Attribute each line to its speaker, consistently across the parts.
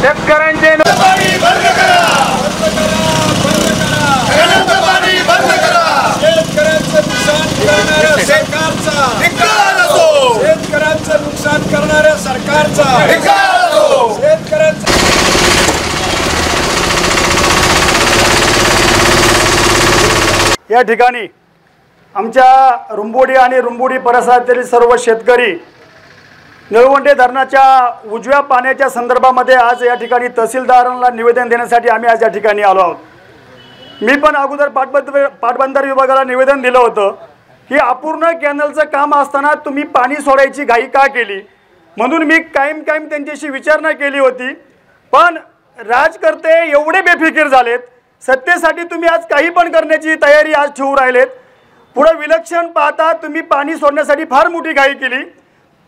Speaker 1: शेतकऱ्यांचे
Speaker 2: पाणी बंद करा, पाणी बंद करा. शेतकऱ्यांचं नुकसान करणाऱ्या सरकारचा धिक्कार असो. शेतकऱ्यांचं नुकसान करणाऱ्या सरकारचा धिक्कार असो. शेतकऱ्यांचं
Speaker 3: या ठिकाणी आमच्या रुंबोडी आणि रुंबोडी परिसरातील सर्व शेतकरी निळवंडे धरणाच्या उजव्या पाण्याच्या संदर्भामध्ये आज या ठिकाणी तहसीलदारांना निवेदन देण्यासाठी आम्ही आज या ठिकाणी आलो आहोत. मी पण अगोदर पाटबंधारे विभागाला निवेदन दिलं होतं की अपूर्ण कॅनलचं काम असताना तुम्ही पाणी सोडायची घाई का केली, म्हणून मी कायम त्यांच्याशी विचारणा केली होती. पण राजकर्ते एवढे बेफिकीर झालेत, सत्तेसाठी तुम्ही आज काही पण करण्याची तयारी आज ठेवू राहिलेत. पुढं विलक्षण पाहता तुम्ही पाणी सोडण्यासाठी फार मोठी घाई केली.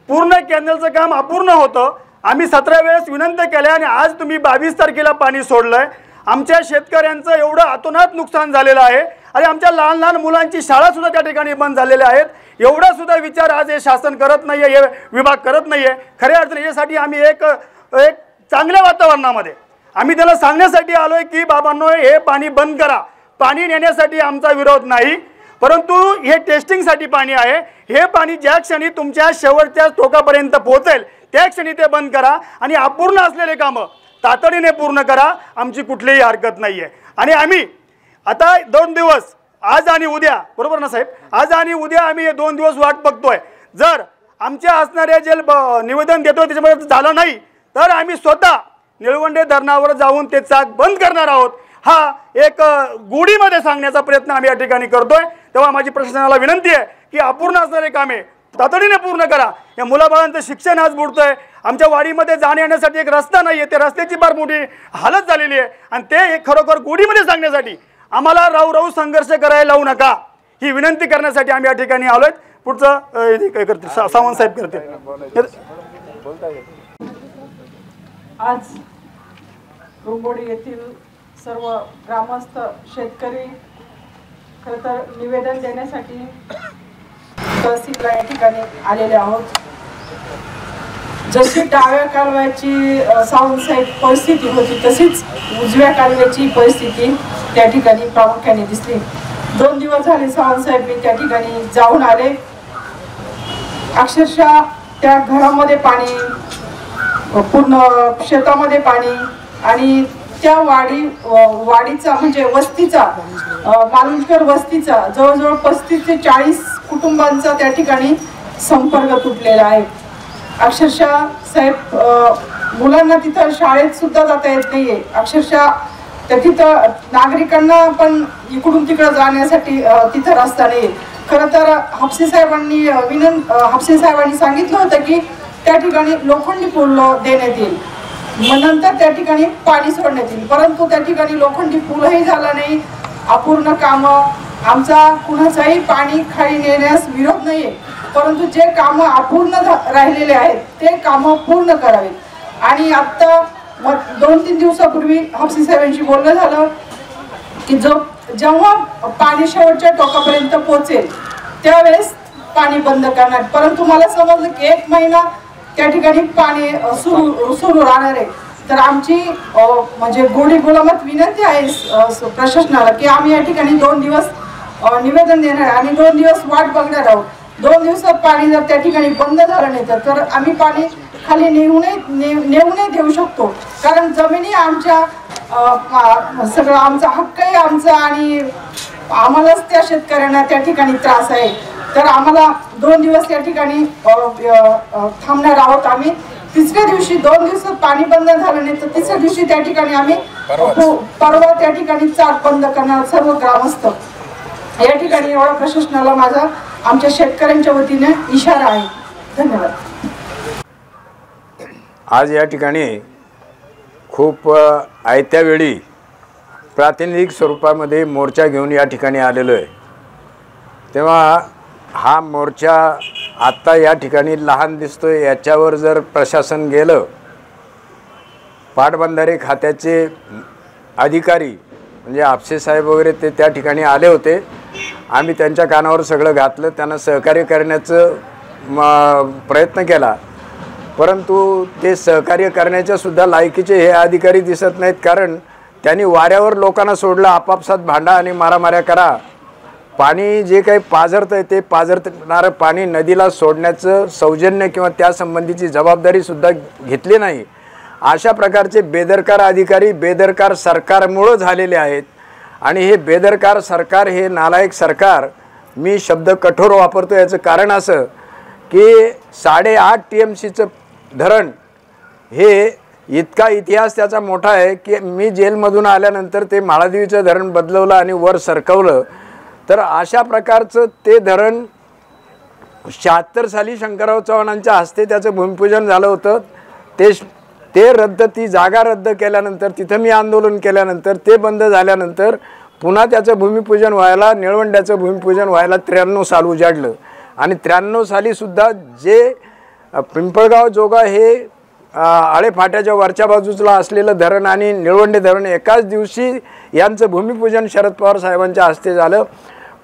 Speaker 3: पूर्ण कॅनलचं काम अपूर्ण होतं. आम्ही 17 वेळेस विनंती केल्या आणि आज तुम्ही 22 तारखेला पाणी सोडलंय. आमच्या शेतकऱ्यांचं एवढं अतोनात नुकसान झालेलं आहे आणि आमच्या लहान लहान मुलांची शाळासुद्धा त्या ठिकाणी बंद झालेल्या आहेत. एवढा सुद्धा विचार आज हे शासन करत नाही आहे, हे विभाग करत नाही आहे. खऱ्या अर्थाने यासाठी आम्ही एक चांगल्या वातावरणामध्ये आम्ही त्याला सांगण्यासाठी आलो आहे की बाबांनो हे पाणी बंद करा. पाणी नेण्यासाठी आमचा विरोध नाही, परंतु हे टेस्टिंगसाठी पाणी आहे. हे पाणी ज्या क्षणी तुमच्या शेवटच्या टोकापर्यंत पोहोचेल त्या क्षणी ते बंद करा आणि अपूर्ण असलेले कामं तातडीने पूर्ण करा. आमची कुठलीही हरकत नाही आहे. आणि आम्ही आता 2 दिवस आज आणि उद्या, बरोबर ना साहेब, आज आणि उद्या आम्ही हे 2 दिवस वाट बघतोय. जर आमच्या असणाऱ्या जे निवेदन देतो त्याच्यामध्ये झालं नाही तर आम्ही स्वतः निळवंडे धरणावर जाऊन ते चाक बंद करणार आहोत. हा एक गोडीमध्ये सांगण्याचा प्रयत्न आम्ही या ठिकाणी करतोय. तेव्हा माझी प्रशासनाला विनंती आहे की अपूर्ण असणारे कामे तातडीने पूर्ण करा. या मुलाबाळांचं शिक्षण आज बुडतंय. आमच्या वाडीमध्ये जाण्या येण्यासाठी एक रस्ता नाही आहे, ते रस्त्याची फार मोठी हालत झालेली आहे आणि ते खरोखर गोडीमध्ये सांगण्यासाठी आम्हाला राहू संघर्ष करायला लावू नका ही विनंती करण्यासाठी आम्ही या ठिकाणी आलोय. पुढचं काय करते सावंत साहेब करते.
Speaker 4: आज रुंबोडी येथील सर्व ग्रामस्थ शेतकरी खरं तर निवेदन देण्यासाठी तहसीलला या ठिकाणी आलेले आहोत. जशी डाव्या कालव्याची सावंतसाहेब परिस्थिती होती तशीच उजव्या कालव्याची परिस्थिती त्या ठिकाणी प्रामुख्याने दिसली. 2 दिवस झाले सावंतसाहेब मी त्या ठिकाणी जाऊन आले. अक्षरशः त्या घरामध्ये पाणी, पूर्ण शेतामध्ये पाणी आणि त्या वाडीचा म्हणजे वस्तीचा, मालुंजकर वस्तीचा जवळजवळ 35 ते 40 कुटुंबांचा त्या ठिकाणी संपर्क तुटलेला आहे. अक्षरशः साहेब मुलांना तिथं शाळेत सुद्धा जाता येत नाहीये. अक्षरशः त्या तिथं नागरिकांना पण इकडून तिकडं जाण्यासाठी तिथं रस्ता नाही. खरं तर हापसे साहेबांनी सांगितलं होतं की त्या ठिकाणी लोखंडी पूल देण्यात येईल, मग नंतर त्या ठिकाणी पाणी सोडण्यात येईल. परंतु त्या ठिकाणी लोखंडी पूलही झाला नाही. अपूर्ण कामं, आमचा कुणाचाही पाणी खाली नेण्यास विरोध नाहीये, परंतु जे कामं अपूर्ण राहिलेले आहेत ते कामं पूर्ण करावेत. आणि आत्ता 2-3 दिवसापूर्वी हापसे साहेबांशी बोलणं झालं की जेव्हा पाणी शेवटच्या टोकापर्यंत पोहोचेल त्यावेळेस पाणी बंद करणार. परंतु मला समजलं की 1 महिना त्या ठिकाणी पाणी सुरू राहणार आहे. तर आमची म्हणजे गोडी गुलामत विनंती आहे प्रशासनाला की आम्ही या ठिकाणी 2 दिवस निवेदन देणार आणि 2 दिवस वाट बघणार आहोत. 2 दिवसात पाणी जर त्या ठिकाणी बंद झालं नाही तर आम्ही पाणी खाली नेऊ नाही देऊ शकतो. कारण जमिनी आमच्या, सगळं आमचा हक्कही आमचा आणि आम्हालाच त्या शेतकऱ्यांना त्या ठिकाणी त्रास आहे. तर आम्हाला 2 दिवस त्या ठिकाणी थांबणार आहोत. आम्ही 3ऱ्या दिवशी 2 दिवसात पाणी बंद झालं नाही तर 3ऱ्या दिवशी त्या ठिकाणी आम्ही परवा त्या ठिकाणी चाक बंद करणार सर्व ग्रामस्थ. या ठिकाणी एवढा प्रशासनाला माझा आमच्या शेतकऱ्यांच्या वतीने इशारा आहे. धन्यवाद.
Speaker 5: आज या ठिकाणी खूप आयत्या वेळी प्रातिनिधिक स्वरूपामध्ये मोर्चा घेऊन या ठिकाणी आलेलो आहे. तेव्हा हा मोर्चा आत्ता या ठिकाणी लहान दिसतोय. याच्यावर जर प्रशासन गेलं, पाटबंधारे खात्याचे अधिकारी म्हणजे हापसे साहेब वगैरे ते त्या ठिकाणी आले होते. आम्ही त्यांच्या कानावर सगळं घातलं, त्यांना सहकार्य करण्याचं प्रयत्न केला. परंतु ते सहकार्य करण्याच्या सुद्धा लायकीचे हे अधिकारी दिसत नाहीत, कारण त्यांनी वाऱ्यावर लोकांना सोडलं, आपापसात भांडा आणि मारामाऱ्या करा. पाणी जे काही पाझरतं आहे ते पाझरणारं पाणी नदीला सोडण्याचं सौजन्य किंवा त्यासंबंधीची जबाबदारीसुद्धा घेतली नाही. अशा प्रकारचे बेदरकार अधिकारी बेदरकार सरकारमुळं झालेले आहेत. आणि हे बेदरकार सरकार, हे नालायक सरकार, मी शब्द कठोर वापरतो याचं कारण असं की 8.5 TMCचं धरण हे इतका इतिहास त्याचा मोठा आहे की मी जेलमधून आल्यानंतर ते माळादेवीचं धरण बदलवलं आणि वर सरकवलं. तर अशा प्रकारचं ते धरण 76 साली शंकरराव चव्हाणांच्या हस्ते त्याचं भूमिपूजन झालं होतं. ते रद्द, ती जागा रद्द केल्यानंतर, तिथं मी आंदोलन केल्यानंतर ते बंद झाल्यानंतर पुन्हा त्याचं भूमिपूजन व्हायला, निळवंड्याचं भूमिपूजन व्हायला 93 साल उजाडलं. आणि 93 सालीसुद्धा जे पिंपळगाव जोगा हे आळेफाट्याच्या वरच्या बाजूला असलेलं धरण आणि निळवंडे धरण एकाच दिवशी यांचं भूमिपूजन शरद पवार साहेबांच्या हस्ते झालं.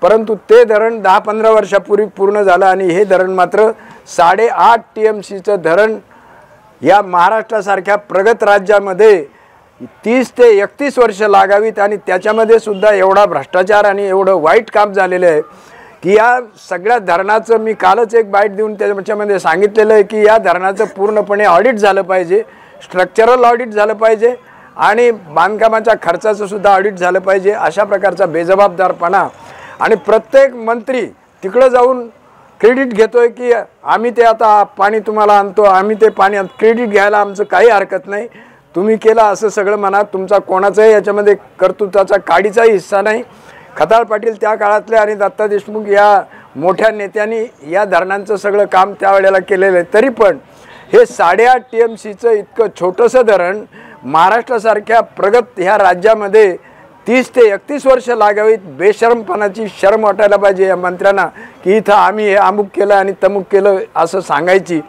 Speaker 5: परंतु ते धरण 10-15 वर्षापूर्वी पूर्ण झालं आणि हे धरण मात्र 8.5 TMCचं धरण या महाराष्ट्रासारख्या प्रगत राज्यामध्ये 30 ते 31 वर्ष लागावीत. आणि त्याच्यामध्ये सुद्धा एवढा भ्रष्टाचार आणि एवढं वाईट काम झालेलं आहे की या सगळ्या धरणाचं मी कालच एक बाईट देऊन त्याच्यामध्ये सांगितलेलं आहे की या धरणाचं पूर्णपणे ऑडिट झालं पाहिजे, स्ट्रक्चरल ऑडिट झालं पाहिजे आणि बांधकामाच्या खर्चाचं सुद्धा ऑडिट झालं पाहिजे. अशा प्रकारचा बेजबाबदारपणा आणि प्रत्येक मंत्री तिकडं जाऊन क्रेडिट घेतोय की आम्ही ते आता पाणी तुम्हाला आणतो, आम्ही ते पाणी क्रेडिट घ्यायला आमचं काही हरकत नाही, तुम्ही केलं असं सगळं म्हणा, तुमचा कोणाचाही याच्यामध्ये कर्तृत्वाचा काडीचाही हिस्सा नाही. खताळ पाटील त्या काळातले आणि दत्ता देशमुख या मोठ्या नेत्यांनी या धरणांचं सगळं काम त्यावेळेला केलेलं आहे. तरी पण हे 8.5 TMCचं इतकं छोटंसं धरण महाराष्ट्रासारख्या प्रगत ह्या राज्यामध्ये 30 ते 31 वर्ष लागावीत. बेशरमपणाची शरम वाटायला पाहिजे या मंत्र्यांना की इथं आम्ही हे अमुक केलं आणि तमुक केलं असं सांगायची.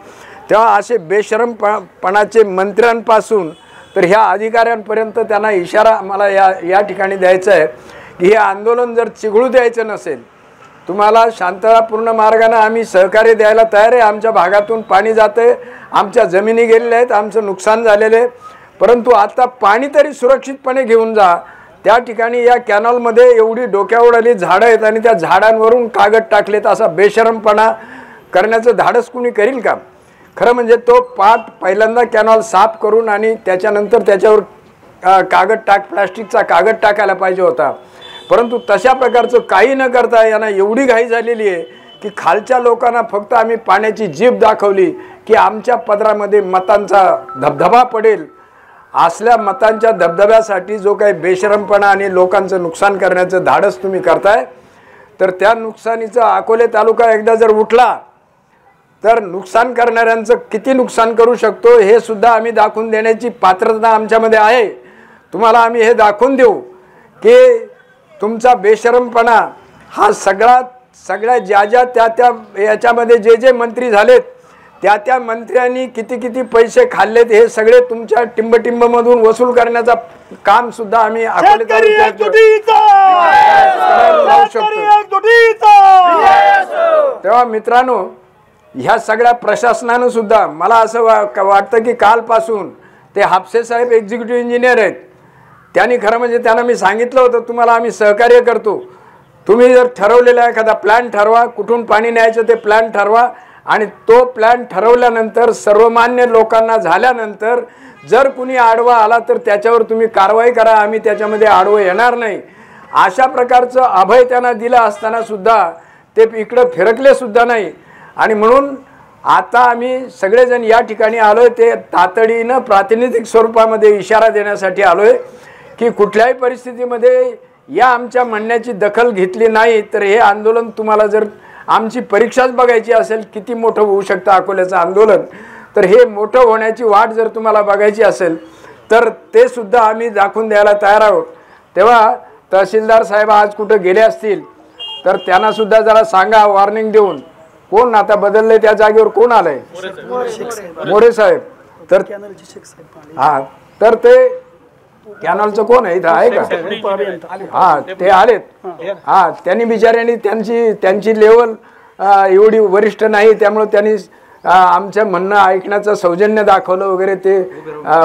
Speaker 5: तेव्हा असे बेशरमपणाचे मंत्र्यांपासून तर ह्या अधिकाऱ्यांपर्यंत त्यांना इशारा मला या ठिकाणी द्यायचा आहे की हे आंदोलन जर चिघळू द्यायचं नसेल, तुम्हाला शांततापूर्ण मार्गाने आम्ही सहकार्य द्यायला तयार आहे. आमच्या भागातून पाणी जाते, आमच्या जमिनी गेलेल्या आहेत, आमचं नुकसान झालेलं आहे, परंतु आता पाणी तरी सुरक्षितपणे घेऊन जा. त्या ठिकाणी या कॅनॉलमध्ये एवढी डोक्यावर आली झाडं आहेत आणि त्या झाडांवरून कागद टाकलेत, असा बेशरमपणा करण्याचं धाडस कुणी करील का? खरं म्हणजे तो पहिल्यांदा कॅनॉल साफ करून आणि त्याच्यानंतर त्याच्यावर प्लास्टिकचा कागद टाकायला पाहिजे होता. परंतु तशा प्रकारचं काही न करता यांना एवढी घाई झालेली आहे की खालच्या लोकांना फक्त आम्ही पाण्याची जीभ दाखवली की आमच्या पदरामध्ये मतांचा धबधबा पडेल. असल्या मतांच्या धबधब्यासाठी जो काही बेशरमपणा आणि लोकांचं नुकसान करण्याचं धाडस तुम्ही करताय, तर त्या नुकसानीचं अकोले तालुका एकदा जर उठला तर नुकसान करणाऱ्यांचं किती नुकसान करू शकतो हे सुद्धा आम्ही दाखवून देण्याची पात्रता आमच्यामध्ये आहे. तुम्हाला आम्ही हे दाखवून देऊ की तुमचा बेशरमपणा हा सगळ्या ज्या त्या याच्यामध्ये जे मंत्री झालेत त्या मंत्र्यांनी किती पैसे खाल्लेत हे सगळे तुमच्या टिंबमधून वसूल करण्याचा काम सुद्धा आम्ही अकोले तालुक्यात तेव्हा मित्रांनो, ह्या सगळ्या प्रशासनानं सुद्धा मला असं वाटतं की कालपासून ते हापसे साहेब एक्झिक्युटिव्ह इंजिनियर आहेत, त्यांनी खरं म्हणजे त्यांना मी सांगितलं होतं तुम्हाला आम्ही सहकार्य करतो, तुम्ही जर ठरवलेला एखादा प्लॅन ठरवा, कुठून पाणी न्यायचं ते प्लॅन ठरवा आणि तो प्लॅन ठरवल्यानंतर सर्वमान्य लोकांना झाल्यानंतर जर कुणी आडवा आला तर त्याच्यावर तुम्ही कारवाई करा, आम्ही त्याच्यामध्ये आडवं येणार नाही. अशा प्रकारचं अभय त्यांना दिलं असताना सुद्धा ते इकडं फिरकले सुद्धा नाही. आणि म्हणून आता आम्ही सगळेजण या ठिकाणी आलोय ते तातडीनं प्रातिनिधिक स्वरूपामध्ये इशारा देण्यासाठी आलोय की कुठल्याही परिस्थितीमध्ये या आमच्या म्हणण्याची दखल घेतली नाही तर हे आंदोलन तुम्हाला जर आमची परीक्षाच बघायची असेल किती मोठं होऊ शकतं अकोल्याचं आंदोलन, तर हे मोठं होण्याची वाट जर तुम्हाला बघायची असेल तर ते सुद्धा आम्ही दाखवून द्यायला तयार आहोत. तेव्हा तहसीलदार साहेब आज कुठं गेले असतील तर त्यांना सुद्धा जरा सांगा वॉर्निंग देऊन. कोण आता बदलले त्या जागेवर कोण आलंय? मोरे साहेब. तर हां, तर ते कॅनॉलचं कोण आहे इथं आहे का? हां, ते आलेत. हां, त्यांनी बिचाऱ्यांनी त्यांची लेवल एवढी वरिष्ठ नाही त्यामुळे त्यांनी आमचं म्हणणं ऐकण्याचं सौजन्य दाखवलं वगैरे, ते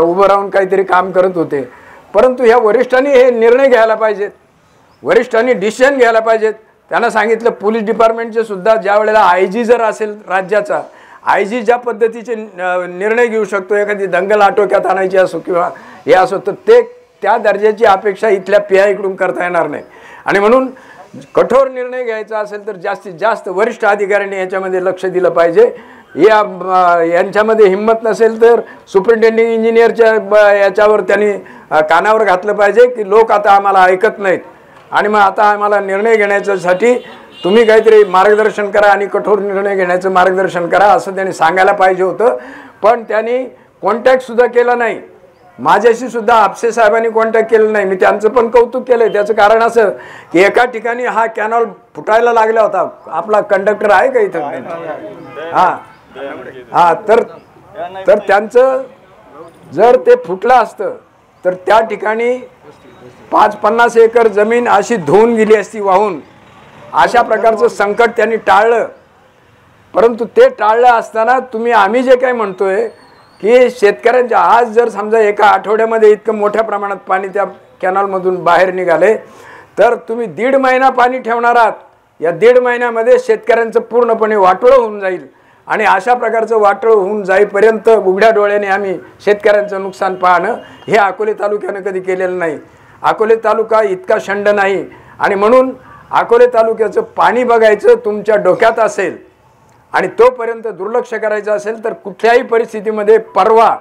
Speaker 5: उभं राहून काहीतरी काम करत होते. परंतु ह्या वरिष्ठांनी हे निर्णय घ्यायला पाहिजेत, वरिष्ठांनी डिसिजन घ्यायला पाहिजेत. त्यांना सांगितलं पोलीस डिपार्टमेंटचे सुद्धा ज्या वेळेला IG जर असेल राज्याचा, IG ज्या पद्धतीचे निर्णय घेऊ शकतो, एखादी दंगल आटोक्यात आणायची असो किंवा हे असो, तर ते त्या दर्जाची अपेक्षा इथल्या PI कडून करता येणार नाही. आणि म्हणून कठोर निर्णय घ्यायचा असेल तर जास्तीत जास्त वरिष्ठ अधिकाऱ्यांनी याच्यामध्ये लक्ष दिलं पाहिजे. यांच्यामध्ये हिंमत नसेल तर सुपरिटेंडिंग इंजिनियरच्या याच्यावर त्यांनी कानावर घातलं पाहिजे की लोक आता आम्हाला ऐकत नाहीत आणि मग आता आम्हाला निर्णय घेण्यासाठी तुम्ही काहीतरी मार्गदर्शन करा आणि कठोर निर्णय घेण्याचं मार्गदर्शन करा, असं त्यांनी सांगायला पाहिजे होतं. पण त्यांनी कॉन्टॅक्टसुद्धा केला नाही. माझ्याशी सुद्धा आपसे साहेबांनी कॉन्टॅक्ट केलं नाही. मी त्यांचं पण कौतुक केलं. त्याचं कारण असं की एका ठिकाणी हा कॅनॉल फुटायला लागला होता. आपला कंडक्टर आहे का इथं? हां तर त्यांचं जर ते फुटलं असतं तर त्या ठिकाणी 50 एकर जमीन अशी धुवून गेली असती वाहून. अशा प्रकारचं संकट त्यांनी टाळलं. परंतु ते टाळलं असताना आम्ही जे काही म्हणतोय की शेतकऱ्यांच्या आज जर समजा एका आठवड्यामध्ये इतकं मोठ्या प्रमाणात पाणी त्या कॅनॉलमधून बाहेर निघाले तर तुम्ही 1.5 महिना पाणी ठेवणार आहात. या 1.5 महिन्यामध्ये शेतकऱ्यांचं पूर्णपणे वाटोळं होऊन जाईल. आणि अशा प्रकारचं वाटोळं होऊन जाईपर्यंत उघड्या डोळ्याने आम्ही शेतकऱ्यांचं नुकसान पाहणं हे अकोले तालुक्यानं कधी केलेलं नाही. अकोले तालुका इतका शंड नाही. आणि म्हणून अकोले तालुक्याचं पाणी बघायचं तुमच्या डोक्यात असेल आणि तोपर्यंत दुर्लक्ष करायचं असेल तर कुठल्याही परिस्थितीमध्ये परवा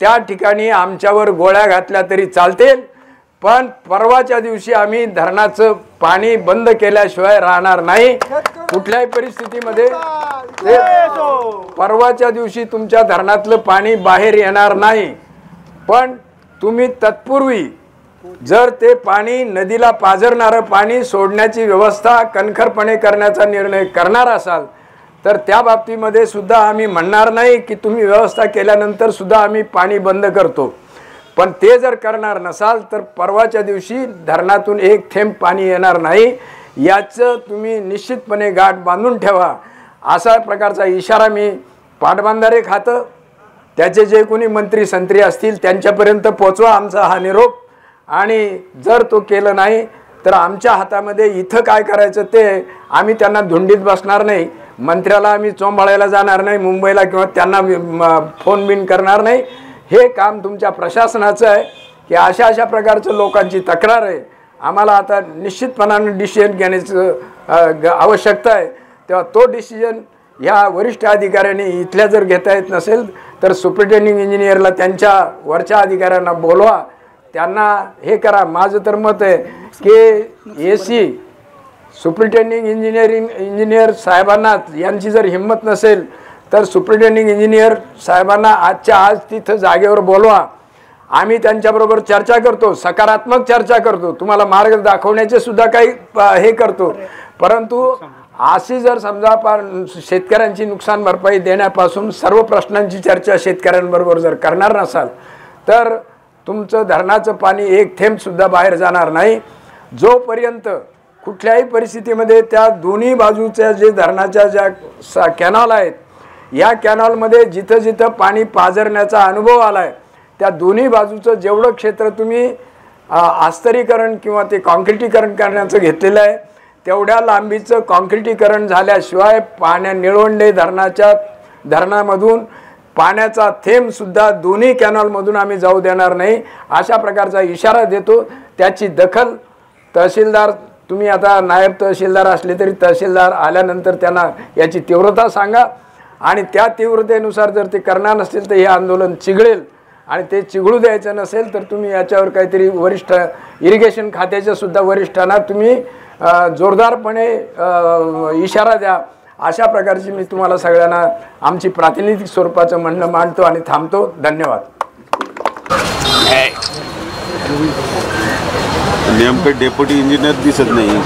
Speaker 5: त्या ठिकाणी आमच्यावर गोळ्या घातल्या तरी चालतील. पण परवाच्या दिवशी आम्ही धरणाचं पाणी बंद केल्याशिवाय राहणार नाही. कुठल्याही परिस्थितीमध्ये परवाच्या दिवशी तुमच्या धरणातलं पाणी बाहेर येणार नाही. पण तुम्ही तत्पूर्वी जर ते पाणी नदीला पाझरणारं पाणी सोडण्याची व्यवस्था कणखरपणे करण्याचा निर्णय करणार असाल तर त्या बाबतीमध्ये सुद्धा आम्ही म्हणणार नाही की तुम्ही व्यवस्था केल्यानंतर सुद्धा आम्ही पाणी बंद करतो. पण ते जर करणार नसाल तर परवाच्या दिवशी धरणातून एक थेंब पाणी येणार नाही. याचं तुम्ही निश्चितपणे गाठ बांधून ठेवा. असा प्रकारचा इशारा मी पाटबंधारे खातं त्याचे जे कोणी मंत्री संत्री असतील त्यांच्यापर्यंत पोचवा आमचा हा निरोप. आणि जर तो केलं नाही तर आमच्या हातामध्ये इथं काय करायचं ते आम्ही त्यांना धुंडीत बसणार नाही. मंत्र्याला आम्ही चोंबाळायला जाणार नाही मुंबईला किंवा त्यांना फोन बिन करणार नाही. हे काम तुमच्या प्रशासनाचं आहे की अशा प्रकारचं लोकांची तक्रार आहे. आम्हाला आता निश्चितपणाने डिसिजन घेण्याचं आवश्यकता आहे. तेव्हा तो डिसिजन ह्या वरिष्ठ अधिकाऱ्यांनी इथल्या जर घेता येत नसेल तर सुपरिटेंडिंग इंजिनियरला त्यांच्या वरच्या अधिकाऱ्यांना बोलवा, त्यांना हे करा. माझं तर मत आहे की AC सुपरिटेंडिंग इंजिनियर साहेबांना यांची जर हिंमत नसेल तर सुपरिटेंडिंग इंजिनियर साहेबांना आजच्या आज तिथं जागेवर बोलवा. आम्ही त्यांच्याबरोबर चर्चा करतो, सकारात्मक चर्चा करतो, तुम्हाला मार्ग दाखवण्याचे सुद्धा काही हे करतो. परंतु अशी जर समजा शेतकऱ्यांची नुकसान भरपाई देण्यापासून सर्व प्रश्नांची चर्चा शेतकऱ्यांबरोबर जर करणार नसाल तर तुमचं धरणाचं पाणी एक थेंबसुद्धा बाहेर जाणार नाही. जोपर्यंत कुठल्याही परिस्थितीमध्ये त्या दोन्ही बाजूच्या जे धरणाच्या ज्या कॅनॉल आहेत या कॅनॉलमध्ये जिथं जिथं पाणी पाझरण्याचा अनुभव आला आहे त्या दोन्ही बाजूचं जेवढं क्षेत्र तुम्ही आस्तरीकरण किंवा ते कॉन्क्रिटीकरण करण्याचं घेतलेलं आहे तेवढ्या लांबीचं कॉन्क्रिटीकरण झाल्याशिवाय निळवंडे धरणामधून पाण्याचा थेंबसुद्धा दोन्ही कॅनॉलमधून आम्ही जाऊ देणार नाही. अशा प्रकारचा इशारा देतो. त्याची दखल तहसीलदार, तुम्ही आता नायब तहसीलदार असले तरी तहसीलदार आल्यानंतर त्यांना याची तीव्रता सांगा आणि त्या तीव्रतेनुसार जर ते करणार नसतील तर हे आंदोलन चिघळेल. आणि ते चिघळू द्यायचं नसेल तर तुम्ही याच्यावर काहीतरी वरिष्ठ इरिगेशन खात्याच्या सुद्धा वरिष्ठांना तुम्ही जोरदारपणे इशारा द्या. अशा प्रकारची मी तुम्हाला सगळ्यांना आमची प्रातिनिधिक स्वरूपाचं म्हणणं मांडतो आणि थांबतो. धन्यवाद.
Speaker 1: नेमकं डेप्युटी इंजिनियर दिसत नाही.